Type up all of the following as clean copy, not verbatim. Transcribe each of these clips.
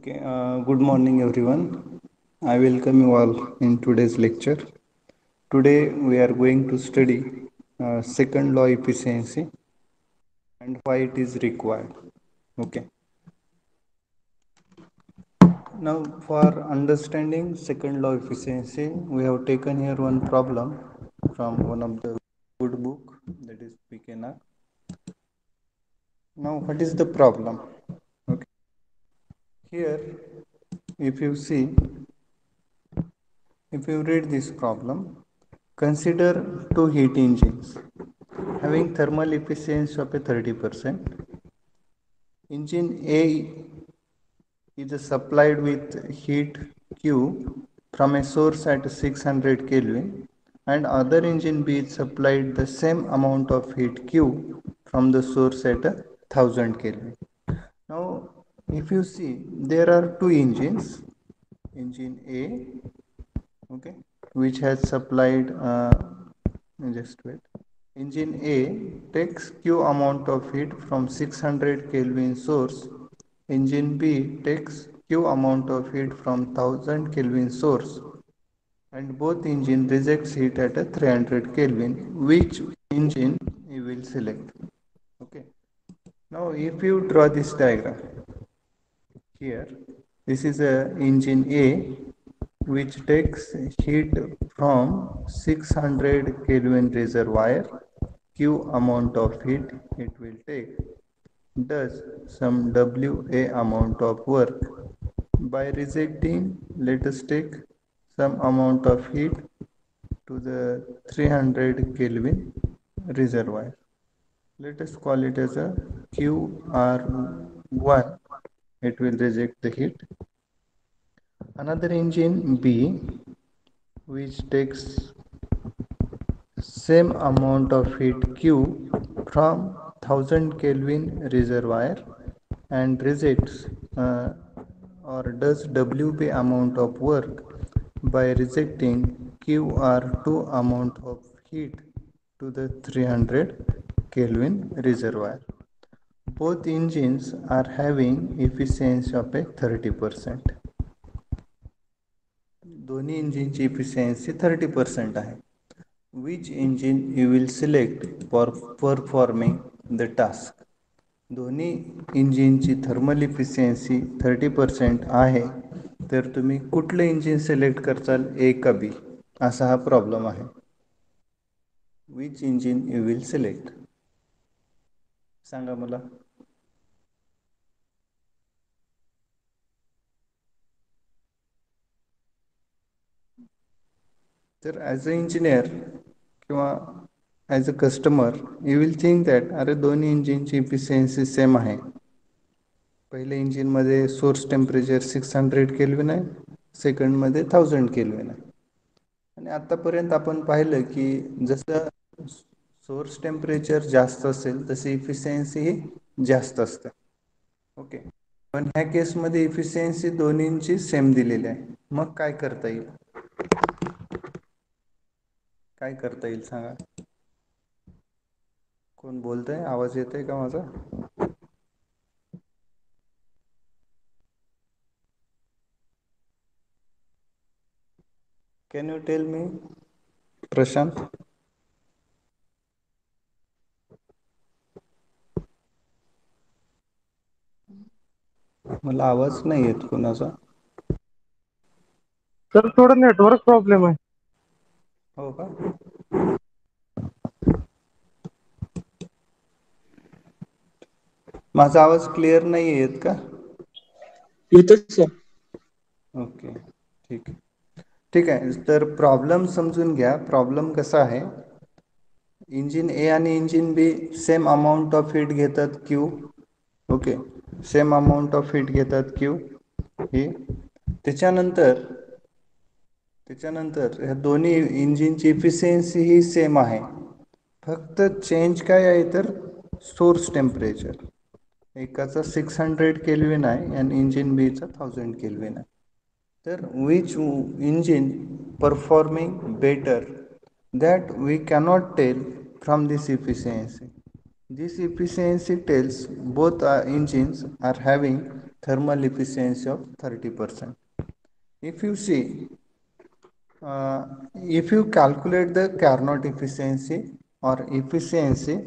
Good morning everyone. I welcome you all in today's lecture. Today we are going to study second law efficiency and why it is required. Okay. Now for understanding second law efficiency, we have taken here one problem from one of the good book, that is PKNR. Now what is the problem? Okay. Here if you see, if you read this problem, consider two heat engines having thermal efficiency of a 30%. Engine A is supplied with heat Q from a source at 600 Kelvin, and other engine B is supplied the same amount of heat Q from the source at 1000 Kelvin. Now if you see, there are two engines, engine A, okay, which has supplied just wait. Engine A takes Q amount of heat from 600 Kelvin source. Engine B takes Q amount of heat from 1000 Kelvin source, and both engine rejects heat at a 300 Kelvin. Which engine you will select? Okay. Now if you draw this diagram here, this is a engine A which takes heat from 600 Kelvin reservoir. Q amount of heat it will take, does some WA amount of work. By rejecting, let us take some amount of heat to the 300 Kelvin reservoir. Let us call it as a QR1. It will reject the heat. Another engine B, which takes same amount of heat Q from 1000 Kelvin reservoir and rejects or does WB amount of work by rejecting QR2 amount of heat to the 300 Kelvin reservoir. Both engines are having efficiency of a 30%. दोन्ही इंजिनची efficiency 30% आहे. Which engine you will select for performing the task? दोन्ही इंजिनची thermal efficiency 30% आहे, तर तुम्ही कुठलं engine select करताल, ए का B? असा हा प्रॉब्लेम आहे. विच इंजिन यू विल सिलेक्ट? सांगा मला. तर ॲज अ इंजिनियर किंवा as a customer you will think that अरे दोन्ही इंजिनची इफिशियन्सी सेम आहे. पहिल्या इंजिनमध्ये सोर्स टेम्परेचर 600 केल्विन आहे, सेकंडमध्ये 1000 केल्विन आहे. आणि आतापर्यंत आपण पाहिलं की जसं सोर्स टेम्परेचर जास्त असेल तशी इफिशियन्सी ही जास्त असते. ओके. पण ह्या केसमध्ये इफिशियन्सी दोन्हींची सेम दिलेली आहे. मग काय करता येईल? काय करता येईल सांगा. कोण बोलतंय? आवाज येतोय का माझा? कॅन यू टेल मी, प्रशांत? मला आवाज नाही येत कोणाचा. सर थोडं नेटवर्क प्रॉब्लेम आहे. हो का? माझा आवाज क्लिअर नाही येत का? येतोय सर. ओके, ठीक आहे. ठीक आहे. तर प्रॉब्लेम समजून घ्या. प्रॉब्लेम कसा आहे, इंजिन ए आणि engine B same amount of heat घेतात Q. Okay, same amount of heat घेतात क्यू ही. त्याच्यानंतर ह्या दोन्ही इंजिनची इफिशियन्सी ही सेम आहे. फक्त चेंज काय आहे तर सोर्स टेम्परेचर. एकाचा 600 केल्विन आहे आणि इंजिन बीचा 1000 केल्विन आहे. तर which engine performing better, that we cannot tell from this efficiency. This efficiency tells both engines are having thermal efficiency of 30%. If you see, if you calculate the Carnot efficiency or efficiency,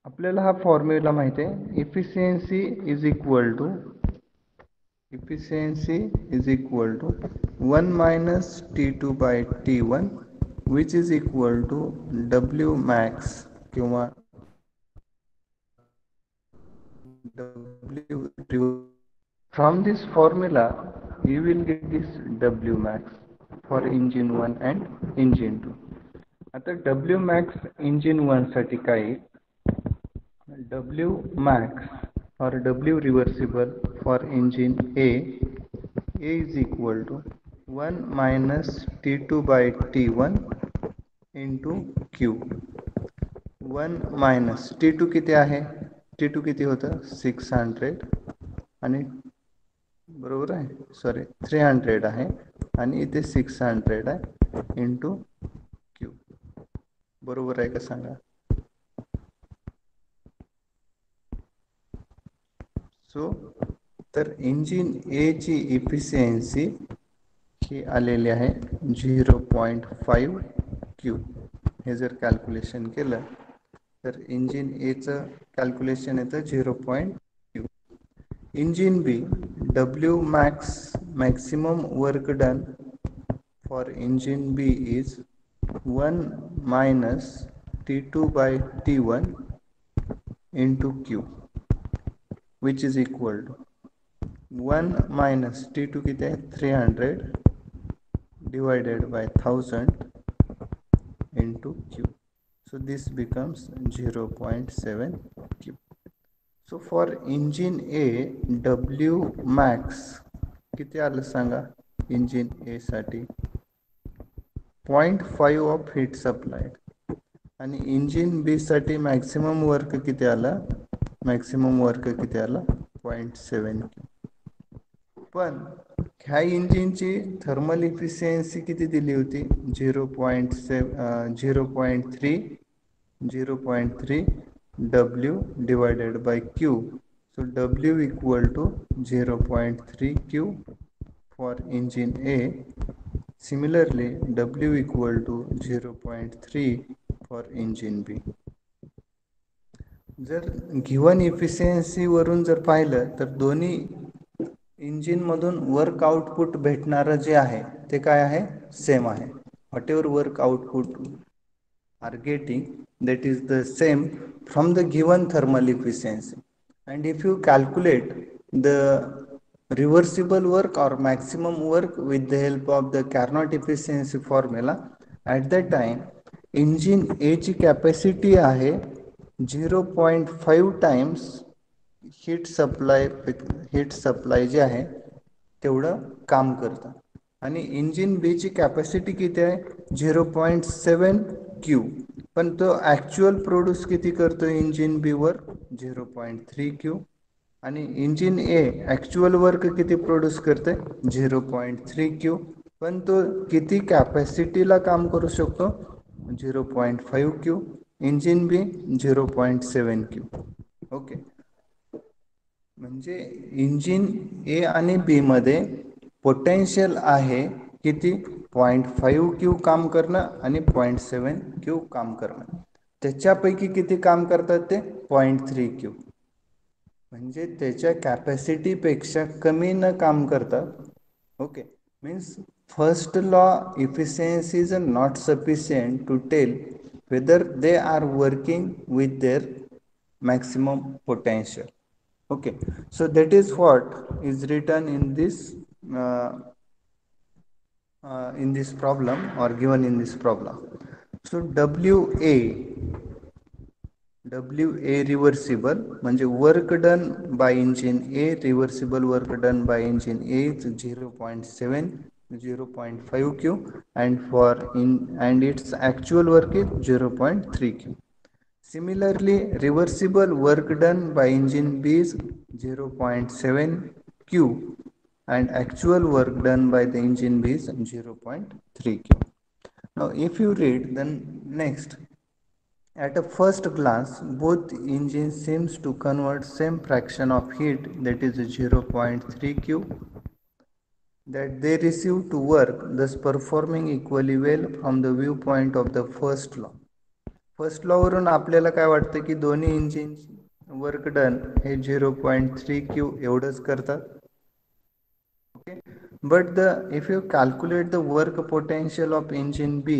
आपल्याला हा formula माहिती आहे. efficiency is equal to 1 minus T2 by T1, which is equal to W max किंवा W. From this formula you will get this W max for engine 1 and engine 2. आता W max engine 1 साठी काय, W max or W reversible for engine A is equal to 1 minus T2 by T1 into Q. 1 minus T2 किती आहे, T2 किती होतं 600 आणि बरोबर आहे, सॉरी 300 आहे आणि इथे 600 आहे इंटू क्यू. बरोबर आहे का सांगा. सो तर इंजिन ए ची इफिशियन्सी ही आलेली आहे 0.5 क्यू. हे जर कॅल्क्युलेशन केलं तर इंजिन एचं कॅल्क्युलेशन येतं 0.5. Engine B W max maximum work done for engine B is 1 minus T2 by T1 into Q, which is equal to 1 minus T2 किती आहे 300 divided by 1000 into Q. So this becomes 0.7 Q. So for engine A W max किती आलं सांगा. Engine ए साठी 0.5 of heat supplied आणि engine B साठी maximum work किती आला, maximum work किती आला 0.7. पण ह्या इंजिनची थर्मल इफिशियन्सी किती दिली होती 0.3 W divided by Q. So W equal to 0.3 Q for engine A. Similarly, W equal to 0.3 for engine B. जर गिवन इफिशियन्सी वरून जर पाहिलं तर दोन्ही इंजिन मधून वर्क आउटपुट भेटणारं जे आहे ते काय आहे, सेम आहे. What ever work output are getting, that is the same from the given thermal efficiency. And if you calculate the reversible work or maximum work with the help of the Carnot efficiency formula, at that time engine A ची capacity आहे 0.5 times heat supply जे आहे तेवढं काम करतं. आणि engine B ची capacity किती आहे 0.7 क्यू, पण तो ऍक्च्युअल प्रोड्यूस किती करतो इंजिन बी वर 0.3 क्यू. आणि इंजिन ए ऍक्च्युअल वर्क किती प्रोड्यूस करते 0.3 क्यू, पण तो किती कॅपॅसिटीला काम करू शकतो 0.5 Q. Engine B 0.7 Q. Okay, म्हणजे इंजिन ए आणि बी मध्ये पोटेन्शियल आहे किती 0.5 क्यू काम करणं आणि 0.7 क्यू काम करणं. त्याच्यापैकी किती काम करतात ते 0.3 क्यू, म्हणजे त्याच्या कॅपॅसिटी पेक्षा कमी न काम करतात. Okay, means first law efficiency is not sufficient to tell whether they are working with their maximum potential. Okay, so that is what is written in this problem or given in this problem. So WA reversible म्हणजे work done by engine A, reversible work done by engine A is 0.5 Q, and its actual work is 0.3 Q. Similarly, reversible work done by engine B is 0.7 Q and actual work done by the engine B is 0.3 Q. Now if you read then next, at a first glance, both engines seems to convert same fraction of heat, that is 0.3 Q, that they receive to work, thus performing equally well from the viewpoint of the first law. First law वरून आपल्याला काय वाटतं की दोन्ही engine work done हे 0.3 Q एवढंच करतात. Okay, but if you calculate the work potential of engine B,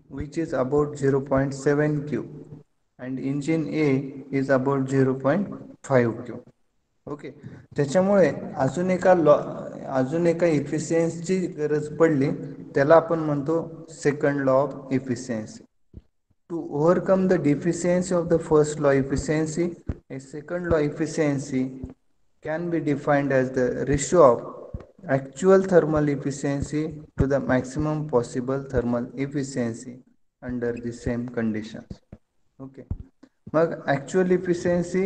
which is about 0.7 Q, and engine A is about 0.5 Q. Okay, त्याच्यामुळे अजून एका इफिशियन्सीची गरज पडली, त्याला आपण म्हणतो second law of efficiency. To overcome the deficiency of the first law efficiency, a second law efficiency can be defined as the ratio of actual thermal efficiency to the maximum possible thermal efficiency under the same conditions. Okay, मग actual efficiency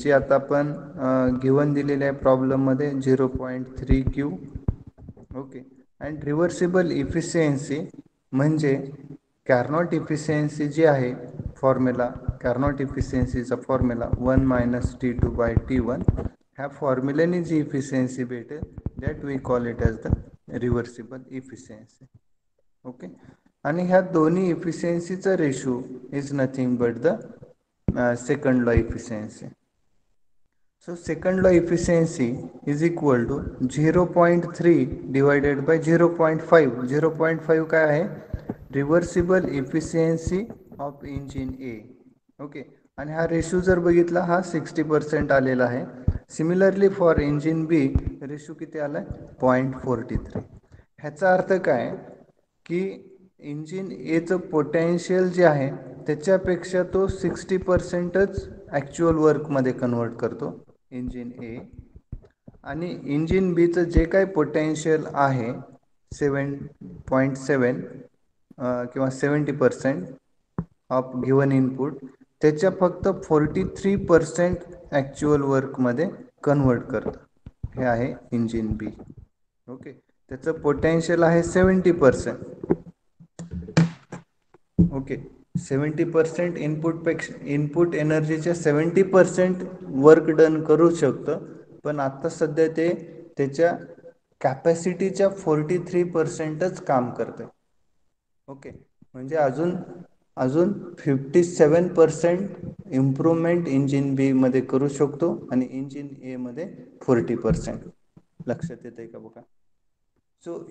जी आता आपण given दिलेल्या प्रॉब्लेममध्ये 0.3 Q. Okay, and reversible efficiency म्हणजे Carnot efficiency जी आहे formula, कॅर्नॉट इफिशियन्सीचा formula 1 - T2/T1, ह्या फॉर्म्युल्याने जी इफिशियन्सी भेटेल that we call it as the reversible efficiency. Okay, आणि ह्या दोन्ही इफिशियन्सीचा ratio is nothing but the second law efficiency. So second law efficiency is equal to 0.3 divided by 0.5. 0.5 काय आहे, reversible efficiency of engine A. Okay, आणि हा ratio जर बघितला हा 60% आलेला आहे. Similarly for engine B ratio किती आला आहे, 0.43. ह्याचा अर्थ काय की इंजिन एचं पोटेन्शियल जे आहे त्याच्यापेक्षा तो 60%च ॲक्च्युअल वर्कमध्ये कन्वर्ट करतो इंजिन ए, आणि इंजिन बीचं जे काही पोटेन्शियल आहे 7.7 किंवा 70% ऑफ गिवन इनपुट, त्याच्या फक्त 43% ॲक्च्युअल वर्कमध्ये कन्वर्ट करतं. हे आहे इंजिन बी. ओके, त्याचं पोटेन्शियल आहे 70%. ओके, 70% इनपुट एनर्जीच्या 70% वर्क डन करू शकतं, पण आता सध्या ते त्याच्या कॅपॅसिटीच्या 43%च काम करतं. ओके, म्हणजे अजून 57% इम्प्रूव्हमेंट इंजिन बी मध्ये करू शकतो आणि इंजिन ए मध्ये 40%. लक्षात येते का बघा. सो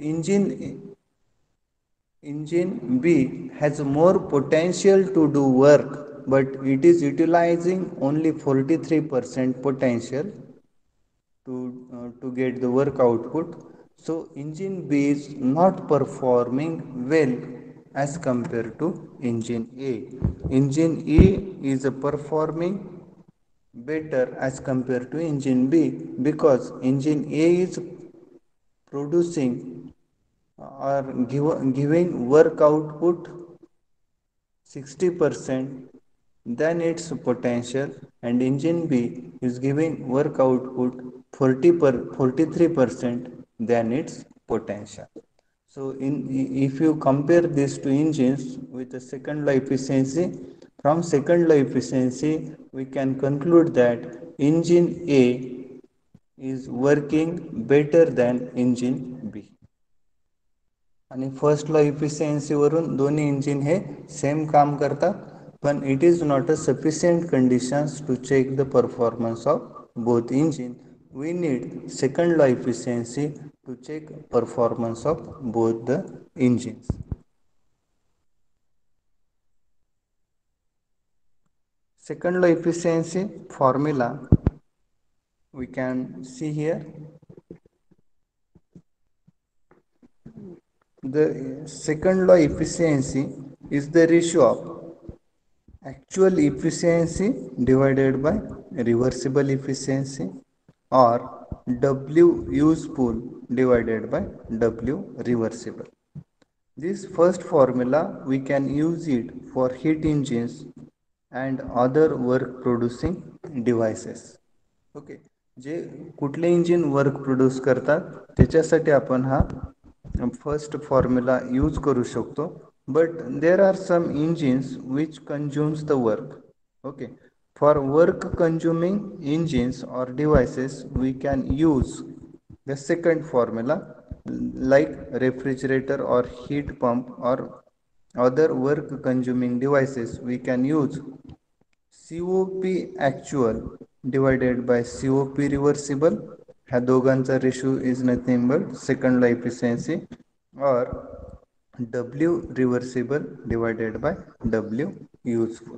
engine B has more potential to do work, but it is utilizing only 43% potential to get the work output. So engine B is not performing well as compared to engine A. Engine E is performing better as compared to engine B because engine A is producing or giving work output 60% than its potential, and engine B is giving work output 43% than its potential. So if you compare these two engines with the second law efficiency, from second law efficiency we can conclude that engine A is working better than engine B. आणि first law इफिशियन्सीवरून दोन्ही engine हे same काम करतात, पण it is not a sufficient conditions to check the performance of both engine. We need second law efficiency to check performance of both the engines. Second law efficiency formula we can see here. The second law efficiency is the ratio of actual efficiency divided by reversible efficiency, or W useful divided by W reversible. This first formula we can use it for heat engines and other work producing devices. Okay, जे कुठले engine work produce करतात त्याच्यासाठी आपण हा first formula use करू शकतो. But there are some engines which consumes the work. Okay, for work consuming engines or devices we can use the second formula, like refrigerator or heat pump or other work consuming devices. We can use COP actual divided by COP reversible. ह्या दोघांचा ratio is nothing but second law efficiency, or W reversible divided by W useful.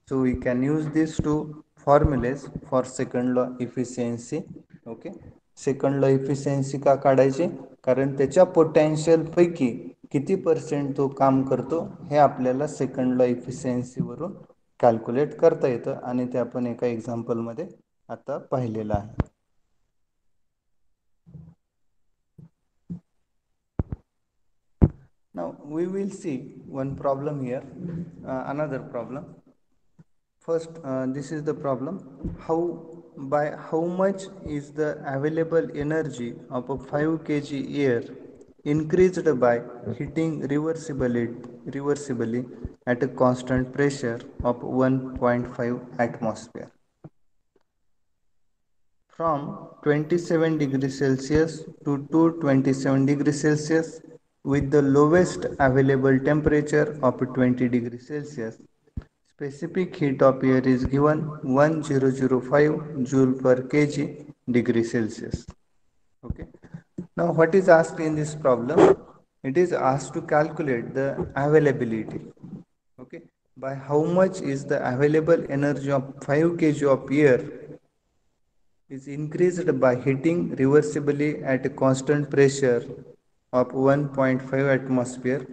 So we can use these two formulas for second law efficiency. Okay, second law efficiency का काढायचे, कारण त्याच्या potential पैकी किती percent तो काम करतो हे आपल्याला सेकंड लॉ इफिशियन्सी वरून कॅल्क्युलेट करता येतं, आणि ते आपण एका एक्झाम्पल मध्ये आता पाहिलेलं आहे. Now we will see one problem here, another problem. First, this is the problem. How much is the available energy of a 5 kg air increased by heating reversibly at a constant pressure of 1.5 atmosphere from 27 degrees Celsius to 227 degrees Celsius with the lowest available temperature of 20 degrees Celsius. Specific heat of air is given 1005 joule per kg degree Celsius. Okay. Now what is asked in this problem? It is asked to calculate the availability. Okay. By how much is the available energy of 5 kg of air is increased by heating reversibly at a constant pressure of 1.5 atmosphere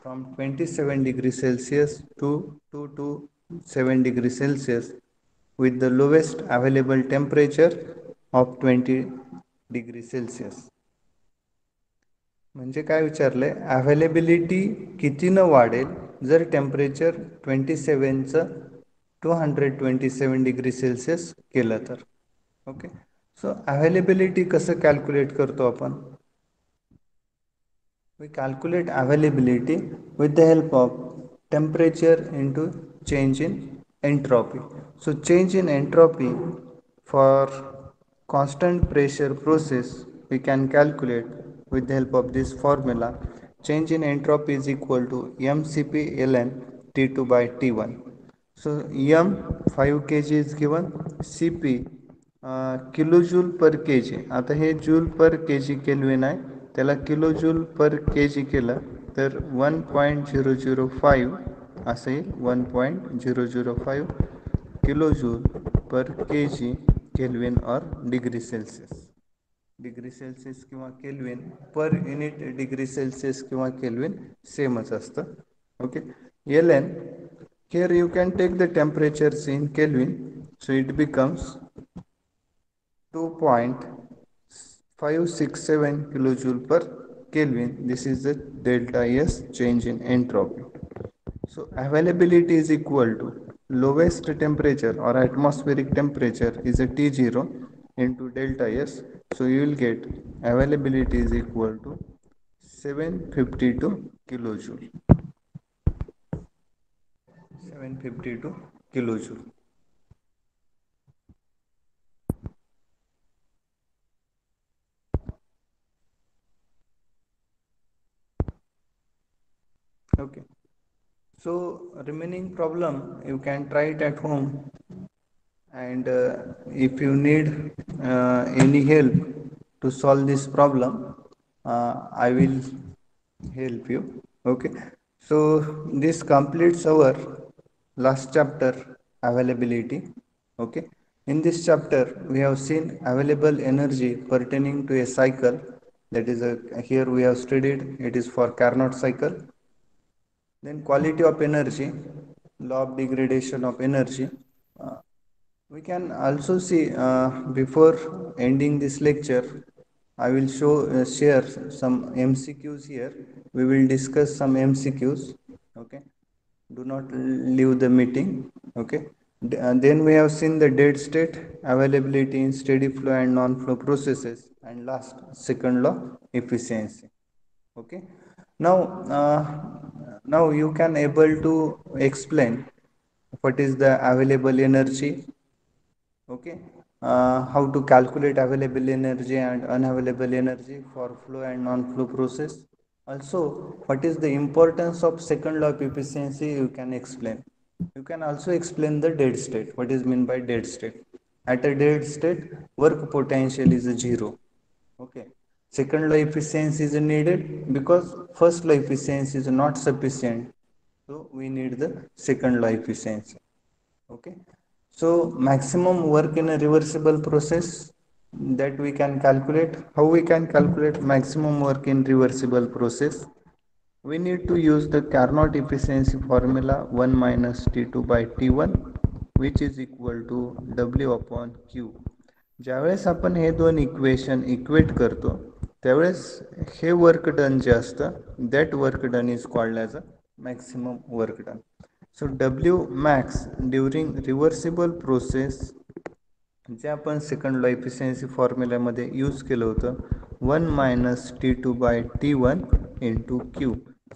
from 27 degrees Celsius to 227 degrees Celsius with the lowest available temperature of 20 degrees Celsius. म्हणजे काय विचारलंय, availability कितीनं वाढेल जर temperature 27चं 227 degree Celsius केलं तर. Okay, सो availability कसं calculate करतो आपण? We calculate availability with the help of temperature into change in entropy. So change in entropy for constant pressure process we can calculate with the help of this formula. Change in entropy is equal to mcp ln T2 by T1. So m 5 kg is given, cp kilo joule per K जी. आता हे joule per K G kelvin आहे, त्याला kilo joule per K जी केलं तर 1.005 असं येईल. 1.005 kilo joule per K G kelvin और degree Celsius. Degree Celsius किंवा kelvin per unit degree Celsius किंवा केल्विन सेमच असतं. Okay, L N, here you can take the temperatures in Kelvin, so it becomes 2.567 kilojoule per Kelvin. This is the delta S change in entropy. So availability is equal to lowest temperature or atmospheric temperature is a T0 into delta S. So you will get availability is equal to 752 kilojoule. 752 kilojoule. Okay, so remaining problem you can try it at home, and if you need any help to solve this problem, I will help you. Okay, so this completes our last chapter, availability. Okay, in this chapter we have seen available energy pertaining to a cycle, that is here we have studied it is for Carnot cycle. Then quality of energy, law of degradation of energy. We can also see before ending this lecture, I will share some MCQs here. We will discuss some MCQs. Okay, do not leave the meeting. Okay, Then we have seen the dead state, availability in steady flow and non-flow processes, and last, second law, efficiency. Okay. Now, now you can able to explain what is the available energy. Okay. How to calculate available energy and unavailable energy for flow and non-flow process. Also, what is the importance of second law of efficiency, you can explain. You can also explain the dead state. What is mean by dead state? At a dead state, work potential is a zero. Okay. Second law efficiency is needed because first law efficiency is not sufficient. So we need the second law efficiency. Okay. So maximum work in a reversible process, that we can calculate. How we can calculate maximum work in reversible process? We need to use the Carnot efficiency formula 1 minus T2 by T1, which is equal to W upon Q. ज्यावेळेस आपण हे दोन equation equate करतो त्यावेळेस हे work done जे असतं that work done is called as a maximum work done. So W max during reversible process जे आपण second law efficiency फॉर्म्युल्यामध्ये यूज केलं होतं 1 minus T2 by T1 into Q.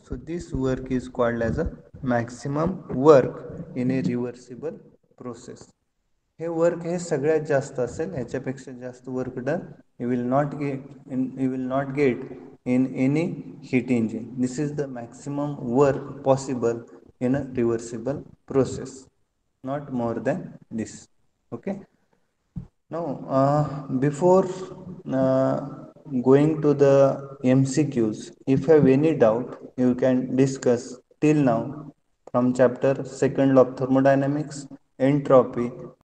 So this work is called as a maximum work in a reversible process. हे work हे सगळ्यात जास्त असेल, ह्याच्यापेक्षा जास्त work done you will not get in any heat engine. This is the maximum work possible in a reversible process, not more than this. Okay. Now, before going to the MCQs, if you have any doubt, you can discuss till now from chapter second law of thermodynamics, entropy,